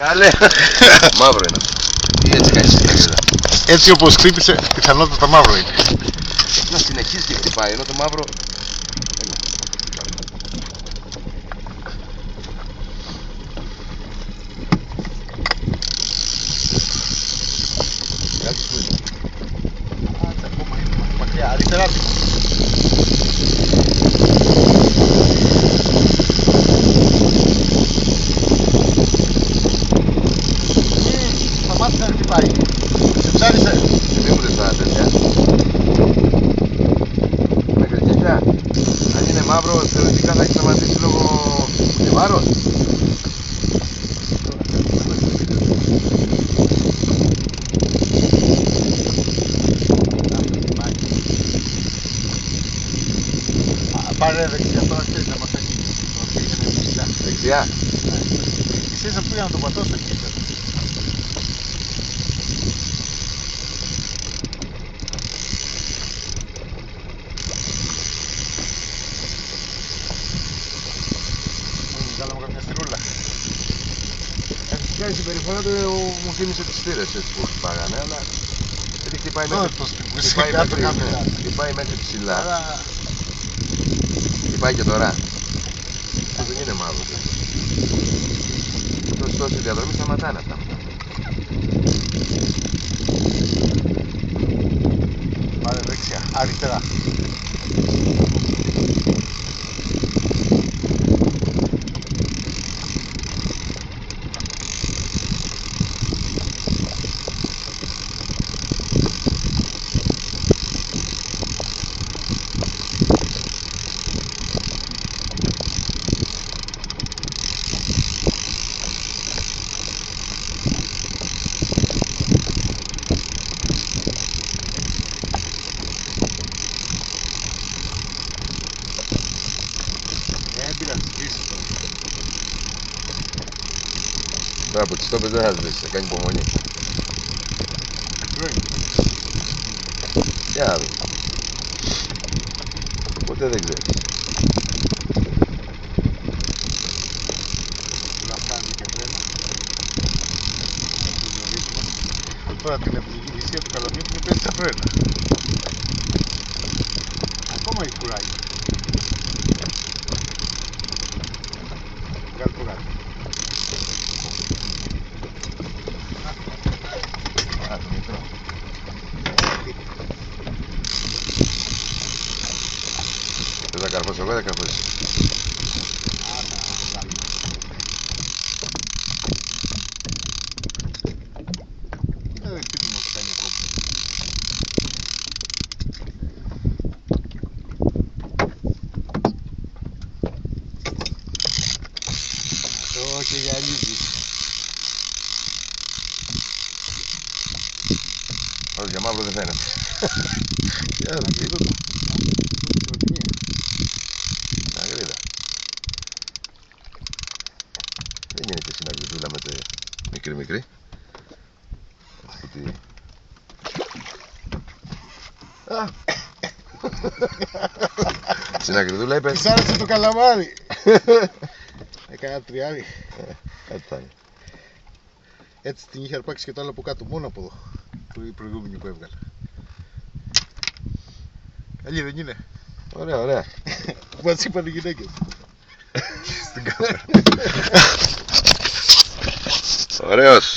Καλέ! Μαύρο είναι. Τι έτσι κάνεις στην κρίδα? Έτσι όπως χτύπησε, πιθανότατα μαύρο είναι. Να συνεχίζει και χτυπάει, ενώ το μαύρο... Κάτι που είναι. Άτσα, ακόμα είναι μακριά, αριστερά του. Σταμάτησε να χτυπάει. Σε ψάρισε. Μη μου λες τώρα τέτοια. Μέχρι τέτοια. Αν είναι μαύρο, θεωρητικά θα έχει σταματήσει λόγω βάρος. Πάρε δεξιά τώρα, ξέρεις να μας αγγίξει. Δεξιά. Ξέρεις αυτό για να το πατώσω εκεί. Βγάλαμε καμιά στηρούλα. Φυσικά η συμπεριφορά του μου θύμισε τις θύρες έτσι που χτυπάγανε, αλλά γιατί χτυπάει μέχρι ψηλά. Χτυπάει και τώρα. Αυτό δεν είναι μαύρο. Τόση διαδρομή σταματάνε αυτά. Πάρε δεξιά, αριστερά. Τώρα από τις τόπες δεν θα σβήσεις, θα κάνει υπομονή. Για να δούμε. Ποτέ δεν ξέρεις. Λαφκάνει και τρένα. Τώρα την ευλογησία του καλονίου που πέσει στα φρένα. Ακόμα έχει κουράγιο. Βγάλει το γάτο. Α, το μικρό. Δεν θα καρφώσω εγώ, δεν θα καρφώσω. Κοίτα δε τι μου κάνει ακόμα. Αυτό και γυαλίζει. Όχι, για μαύρο δεν φαίνεται. Για να δει. Αγρίδα. Δεν είναι και συναγριδούλα με το μικρή. Αυτή. Α! Συναγριδούλα είπες. Της άρεσε το καλαμάρι. Έκανα τριάρι. Έτσι θα είναι. Έτσι την είχε αρπάξει και το άλλο από κάτω, μόνο από εδώ. Η προηγούμενη που έβγαλε. Καλή δεν είναι? Ωραία, ωραία. Μας είπαν οι γυναίκες. Στην κάμερα. Ωραίος.